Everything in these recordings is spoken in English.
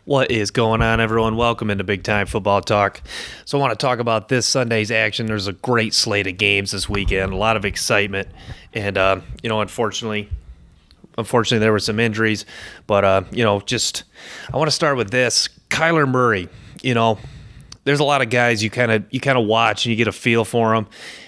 What is going on, everyone? Welcome into Big Time Football Talk. So I want to talk about this Sunday's action. There's a great slate of games this weekend, a lot of excitement, and unfortunately there were some injuries, but I want to start with this. Kyler Murray. There's a lot of guys you kind of watch and you get a feel for them,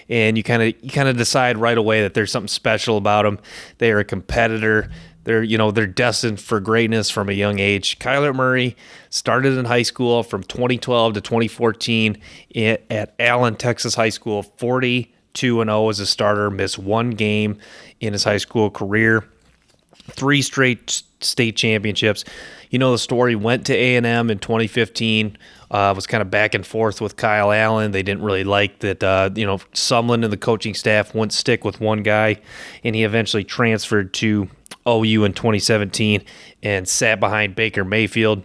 and you kind of decide right away that there's something special about them. They are a competitor. They're destined for greatness from a young age. Kyler Murray started in high school from 2012 to 2014 at Allen, Texas High School, 42-0 as a starter, missed one game in his high school career, 3 straight state championships. You know the story, went to A&M in 2015, was kind of back and forth with Kyle Allen. They didn't really like that, Sumlin and the coaching staff wouldn't stick with one guy, and he eventually transferred to OU in 2017 and sat behind Baker Mayfield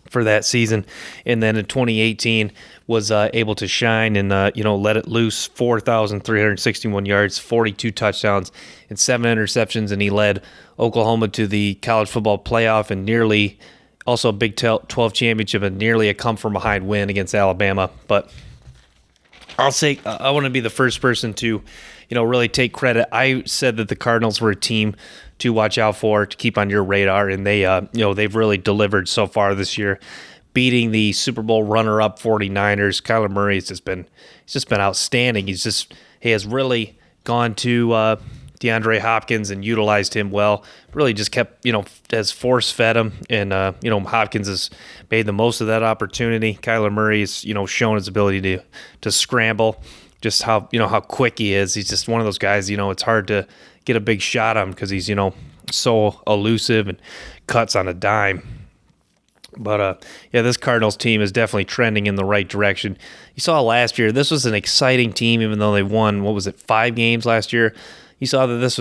for that season. And then in 2018 was able to shine and, let it loose, 4,361 yards, 42 touchdowns, and 7 interceptions. And he led Oklahoma to the college football playoff and nearly also a Big 12 championship and nearly a come-from-behind win against Alabama. But I'll say I want to be the first person to really take credit. I said that the Cardinals were a team to watch out for, to keep on your radar, and they've really delivered so far this year, beating the Super Bowl runner-up 49ers. Kyler Murray has just been outstanding. He has really gone to DeAndre Hopkins and utilized him well. Really just kept, has force-fed him, and Hopkins has made the most of that opportunity. Kyler Murray has, shown his ability to scramble. Just how quick he is. He's just one of those guys, it's hard to get a big shot on him because he's, so elusive and cuts on a dime. But, this Cardinals team is definitely trending in the right direction. You saw last year, this was an exciting team, even though they won, 5 games last year. You saw that this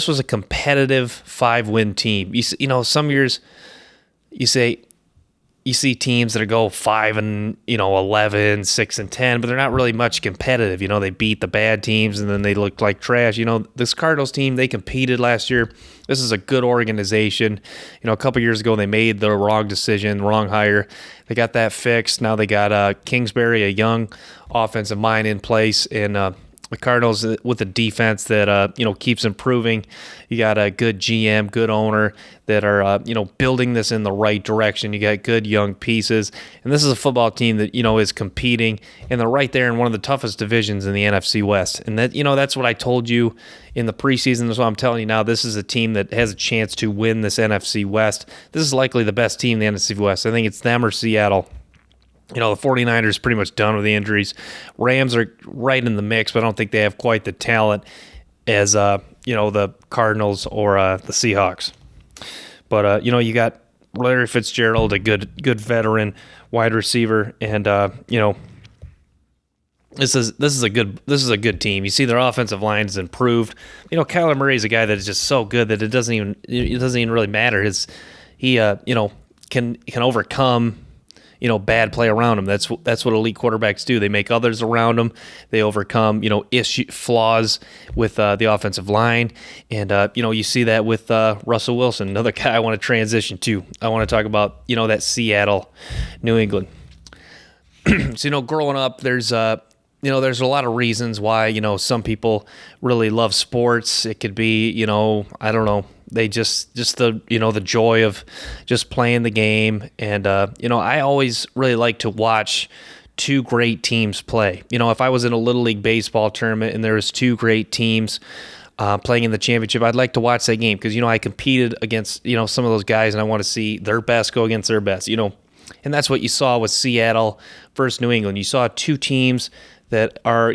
was a competitive 5-win team. Some years you see teams that go 5-11, 6-10, but they're not really much competitive. They beat the bad teams and then they look like trash. This Cardinals team, they competed last year. This is a good organization. A couple years ago they made the wrong decision, wrong hire. They got that fixed. Now they got Kingsbury, a young offensive mind in place, and the Cardinals with a defense that keeps improving. You got a good GM, good owner that are building this in the right direction. You got good young pieces, and this is a football team that is competing, and they're right there in one of the toughest divisions in the NFC West. And that that's what I told you in the preseason. That's what I'm telling you now. This is a team that has a chance to win this NFC West. This is likely the best team in the NFC West. I think it's them or Seattle. The 49ers pretty much done with the injuries. Rams are right in the mix, but I don't think they have quite the talent as the Cardinals or the Seahawks. But you got Larry Fitzgerald, a good veteran wide receiver, and this is a good team. You see their offensive line has improved. Kyler Murray is a guy that is just so good that it doesn't even really matter. He can overcome bad play around him. That's what elite quarterbacks do. They make others around them. They overcome, flaws with the offensive line. And, you see that with Russell Wilson, another guy I want to transition to. I want to talk about, that Seattle, New England. So, growing up, there's a lot of reasons why, some people really love sports. It could be, I don't know, they just the, the joy of just playing the game. And, I always really like to watch 2 great teams play. If I was in a Little League baseball tournament and there was 2 great teams playing in the championship, I'd like to watch that game because, I competed against, some of those guys and I want to see their best go against their best, and that's what you saw with Seattle versus New England. You saw 2 teams that are,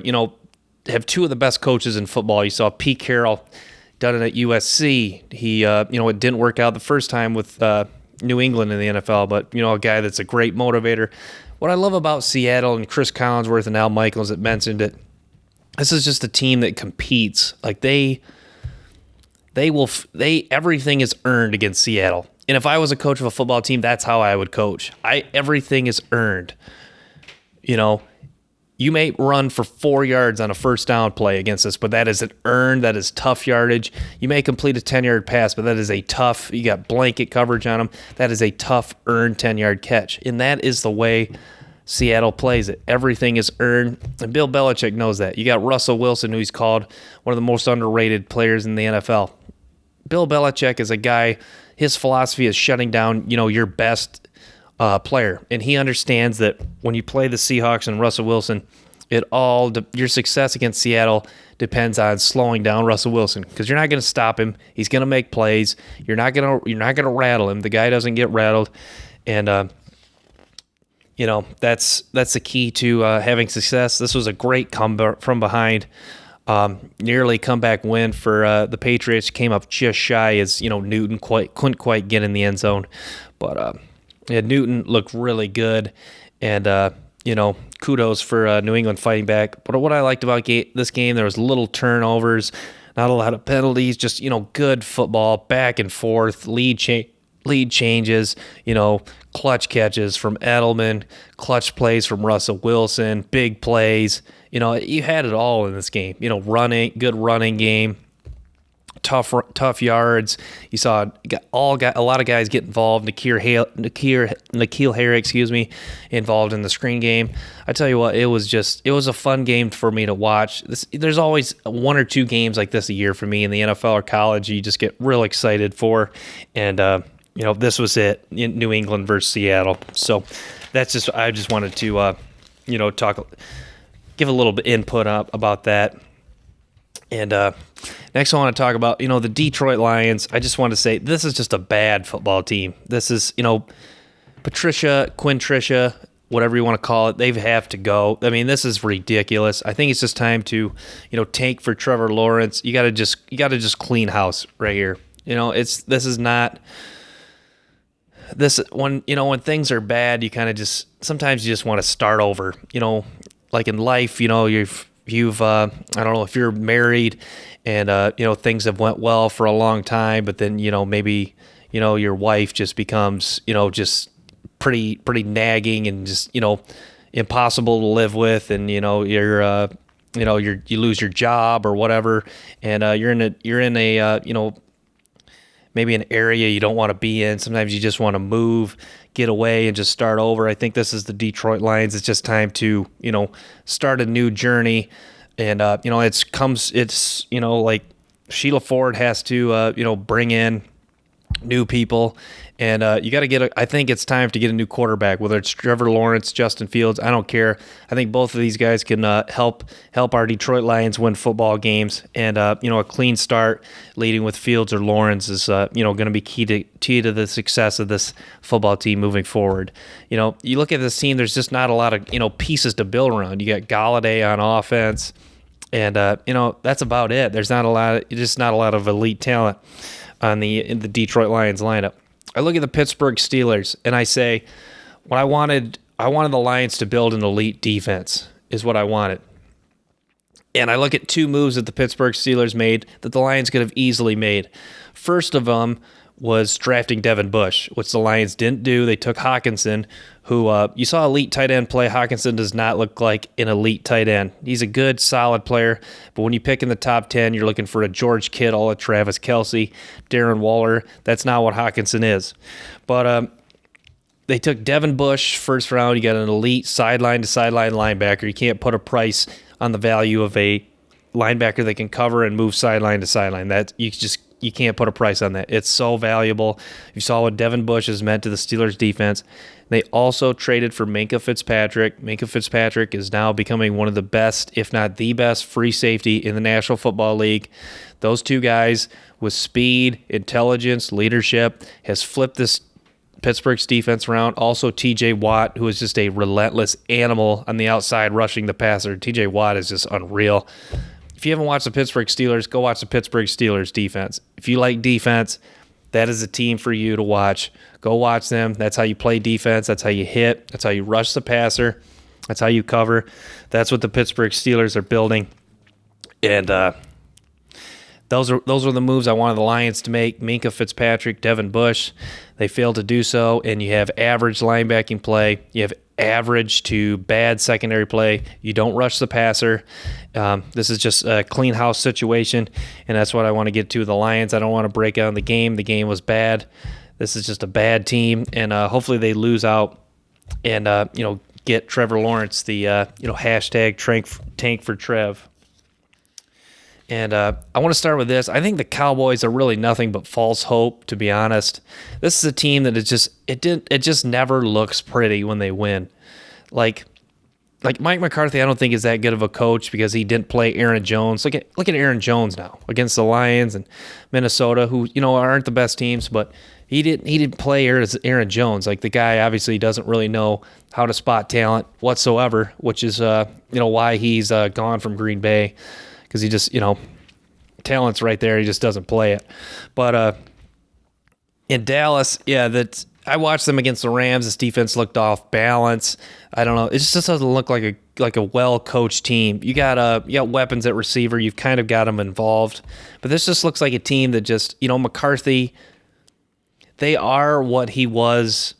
have 2 of the best coaches in football. You saw Pete Carroll done it at USC. He, it didn't work out the first time with New England in the NFL, but, a guy that's a great motivator. What I love about Seattle and Chris Collinsworth and Al Michaels that mentioned it, this is just a team that competes. Like everything is earned against Seattle. And if I was a coach of a football team, that's how I would coach. Everything is earned. You may run for 4 yards on a first down play against us, but that is an earned, that is tough yardage. You may complete a 10-yard pass, but that is a tough, you got blanket coverage on them. That is a tough, earned 10-yard catch. And that is the way Seattle plays it. Everything is earned, and Bill Belichick knows that. You got Russell Wilson, who he's called one of the most underrated players in the NFL. Bill Belichick is a guy, his philosophy is shutting down, your best player, and he understands that when you play the Seahawks and Russell Wilson, your success against Seattle depends on slowing down Russell Wilson, because you're not going to stop him. He's going to make plays. You're not going to rattle him. The guy doesn't get rattled, and that's the key to having success. This was a great comeback from behind. Nearly comeback win for the Patriots. Came up just shy as Newton couldn't quite get in the end zone, but Newton looked really good, and kudos for New England fighting back. But what I liked about this game, there was little turnovers, not a lot of penalties, just good football, back and forth, lead changes, clutch catches from Edelman, clutch plays from Russell Wilson, big plays. You had it all in this game. Good running game. Tough yards. You saw a lot of guys get involved. N'Keal Harry, involved in the screen game. I tell you what, it was a fun game for me to watch. There's always 1 or 2 games like this a year for me in the NFL or college. You just get real excited for, and this was it. In New England versus Seattle. So I just wanted to give a little bit input about that. And next I want to talk about, the Detroit Lions. I just want to say this is just a bad football team. This is, Quintricia, whatever you want to call it, they have to go. I mean, this is ridiculous. I think it's just time to, tank for Trevor Lawrence. You got to just clean house right here. When things are bad, you kind of sometimes you just want to start over. Like in life, you've I don't know if you're married and things have went well for a long time, but then maybe your wife just becomes just pretty nagging and just impossible to live with, and you lose your job or whatever, and you're in a maybe an area you don't want to be in. Sometimes you just want to move, get away, and just start over. I think this is the Detroit Lions. It's just time to, start a new journey. And, it's like Sheila Ford has to, bring in new people. And you got to I think it's time to get a new quarterback, whether it's Trevor Lawrence, Justin Fields. I don't care. I think both of these guys can help our Detroit Lions win football games. And, a clean start leading with Fields or Lawrence is, going to be key to the success of this football team moving forward. You look at this team, there's just not a lot of, pieces to build around. You got Galladay on offense, and, that's about it. There's not a lot of elite talent in the Detroit Lions lineup. I look at the Pittsburgh Steelers and I say, what I wanted the Lions to build an elite defense is what I wanted. And I look at 2 moves that the Pittsburgh Steelers made that the Lions could have easily made. First of them was drafting Devin Bush, which the Lions didn't do. They took Hawkinson, who you saw elite tight end play. Hawkinson does not look like an elite tight end. He's a good, solid player, but when you pick in the top 10, you're looking for a George Kittle, a Travis Kelce, Darren Waller. That's not what Hawkinson is. But they took Devin Bush first round. You got an elite sideline-to-sideline linebacker. You can't put a price on the value of a linebacker that can cover and move sideline to sideline. That you can't put a price on that. It's so valuable. You saw what Devin Bush has meant to the Steelers defense. They also traded for Minkah Fitzpatrick. Minkah Fitzpatrick is now becoming one of the best, if not the best, free safety in the National Football League. Those 2 guys with speed, intelligence, leadership has flipped this Pittsburgh's defense around. Also, T.J. Watt, who is just a relentless animal on the outside rushing the passer. T.J. Watt is just unreal. If you haven't watched the Pittsburgh Steelers, go watch the Pittsburgh Steelers defense. If you like defense, that is a team for you to watch. Go watch them. That's how you play defense. That's how you hit. That's how you rush the passer. That's how you cover. That's what the Pittsburgh Steelers are building. And those are the moves I wanted the Lions to make. Minkah Fitzpatrick, Devin Bush. They failed to do so, and you have average linebacking play. You have average to bad secondary play. You don't rush the passer. This is just a clean house situation, and that's what I want to get to. The Lions, I don't want to break down the game. The game was bad. This is just a bad team, and hopefully they lose out and get Trevor Lawrence the hashtag tank for Trev. And I want to start with this. I think the Cowboys are really nothing but false hope, to be honest. This is a team that it just never looks pretty when they win. Like Mike McCarthy, I don't think is that good of a coach because he didn't play Aaron Jones. Look at Aaron Jones now against the Lions and Minnesota, who aren't the best teams, but he didn't play Aaron Jones. Like, the guy obviously doesn't really know how to spot talent whatsoever, which is why he's gone from Green Bay. Because he just, talent's right there. He just doesn't play it. But in Dallas, I watched them against the Rams. This defense looked off balance. I don't know. It just doesn't look like a well-coached team. You got weapons at receiver. You've kind of got them involved. But this just looks like a team that just, McCarthy, they are what he was,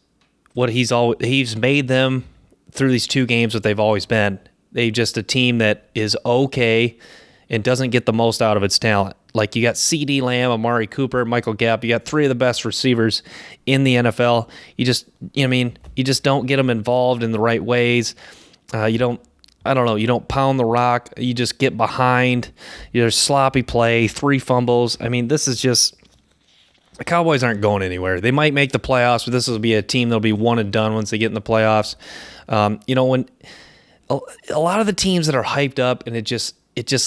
he's made them through these two games what they've always been. They're just a team that is okay and doesn't get the most out of its talent. Like, you got CeeDee Lamb, Amari Cooper, Michael Gallup. You got three of the best receivers in the NFL. You just don't get them involved in the right ways. You don't pound the rock. You just get behind. There's sloppy play, 3 fumbles. I mean, this is just, the Cowboys aren't going anywhere. They might make the playoffs, but this will be a team that'll be one and done once they get in the playoffs. When a lot of the teams that are hyped up and it just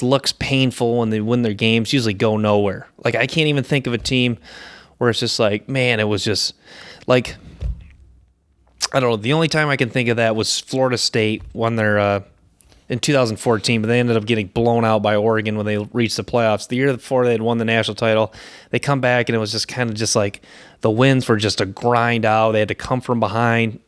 looks painful when they win their games usually go nowhere. Like, I can't even think of a team where it's just like, man, it was just like, I don't know. The only time I can think of that was Florida State won their in 2014, but they ended up getting blown out by Oregon when they reached the playoffs. The year before they had won the national title, they come back and it was just kind of just like the wins were just a grind out. They had to come from behind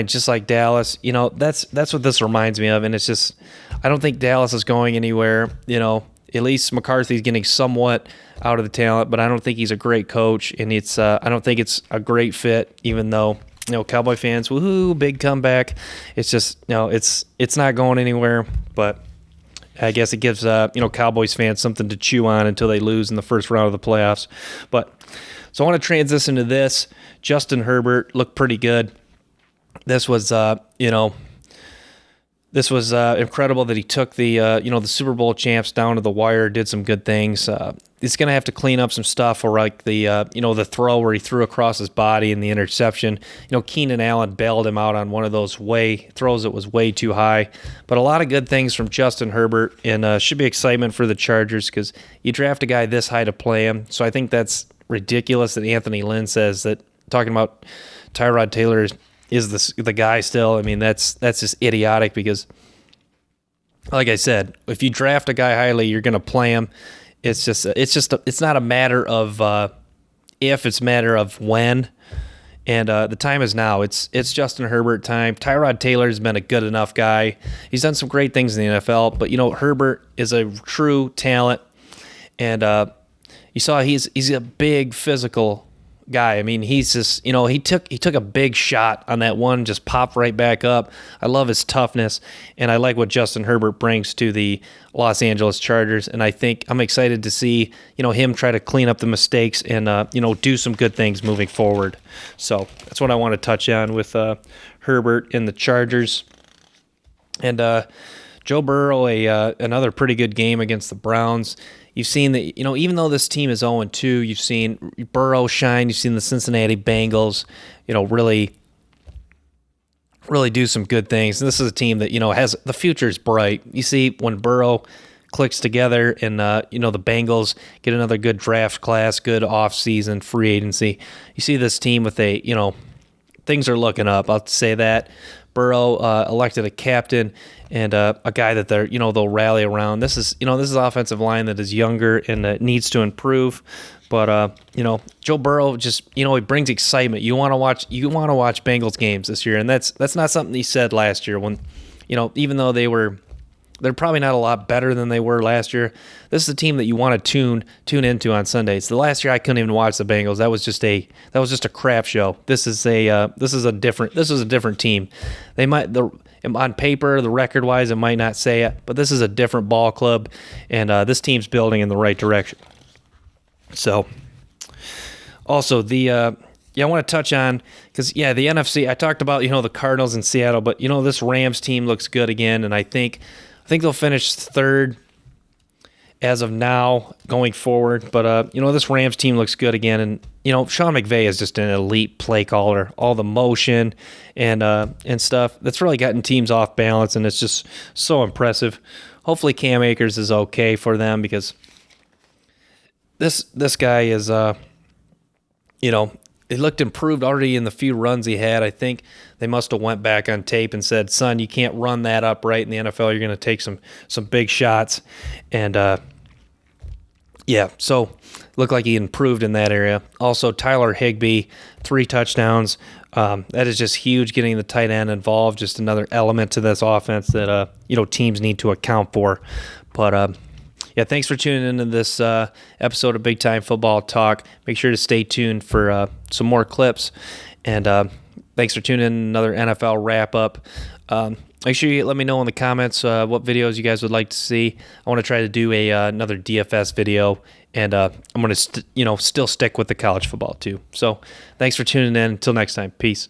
just like Dallas. That's what this reminds me of, and it's just, I don't think Dallas is going anywhere. At least McCarthy's getting somewhat out of the talent, but I don't think he's a great coach, and I don't think it's a great fit, even though, Cowboy fans, woohoo, big comeback. It's just, it's not going anywhere, but I guess it gives, Cowboys fans something to chew on until they lose in the first round of the playoffs. So I want to transition to this. Justin Herbert looked pretty good. This was, incredible that he took the Super Bowl champs down to the wire, did some good things. He's going to have to clean up some stuff, or like the throw where he threw across his body and the interception. Keenan Allen bailed him out on one of those throws that was way too high. But a lot of good things from Justin Herbert, and should be excitement for the Chargers because you draft a guy this high to play him. So I think that's ridiculous that Anthony Lynn says that, talking about Tyrod Taylor is the guy still. I mean, that's just idiotic because, like I said, if you draft a guy highly, you're going to play him. It's not a matter of if, it's a matter of when. And the time is now. It's Justin Herbert time. Tyrod Taylor's been a good enough guy. He's done some great things in the NFL, but Herbert is a true talent. And you saw he's a big physical guy. I mean, he's just, he took a big shot on that one, just popped right back up. I love his toughness, and I like what Justin Herbert brings to the Los Angeles Chargers, and I think I'm excited to see, him try to clean up the mistakes and, do some good things moving forward. So that's what I want to touch on with Herbert and the Chargers. And Joe Burrow, another pretty good game against the Browns. You've seen that, even though this team is 0-2, you've seen Burrow shine. You've seen the Cincinnati Bengals, really do some good things. And this is a team that, has the future is bright. You see when Burrow clicks together and, the Bengals get another good draft class, good offseason, free agency. You see this team with things are looking up. I'll say that. Burrow elected a captain and a guy that they'll rally around. This is an offensive line that is younger and needs to improve. But Joe Burrow just he brings excitement. You want to watch Bengals games this year, and that's not something he said last year when even though they were they're probably not a lot better than they were last year. This is a team that you want to tune into on Sundays. The last year I couldn't even watch the Bengals. That was just a crap show. This is a different team. They might on paper, the record wise, it might not say it, but this is a different ball club, and this team's building in the right direction. So, also I want to touch on, because the NFC. I talked about the Cardinals in Seattle, but this Rams team looks good again, and I think they'll finish third as of now going forward. But this Rams team looks good again, and Sean McVay is just an elite play caller. All the motion and stuff that's really gotten teams off balance, and it's just so impressive. Hopefully Cam Akers is okay for them, because this guy is he looked improved already in the few runs he had. I think they must have went back on tape and said, "Son, you can't run that up right in the NFL. You're going to take some big shots." And so looked like he improved in that area. Also, Tyler Higbee, 3 touchdowns. That is just huge, getting the tight end involved. Just another element to this offense that teams need to account for. But thanks for tuning into this episode of Big Time Football Talk. Make sure to stay tuned for some more clips. And thanks for tuning in another NFL wrap-up. Make sure you let me know in the comments what videos you guys would like to see. I want to try to do another DFS video, and I'm going to still stick with the college football too. So thanks for tuning in. Until next time, peace.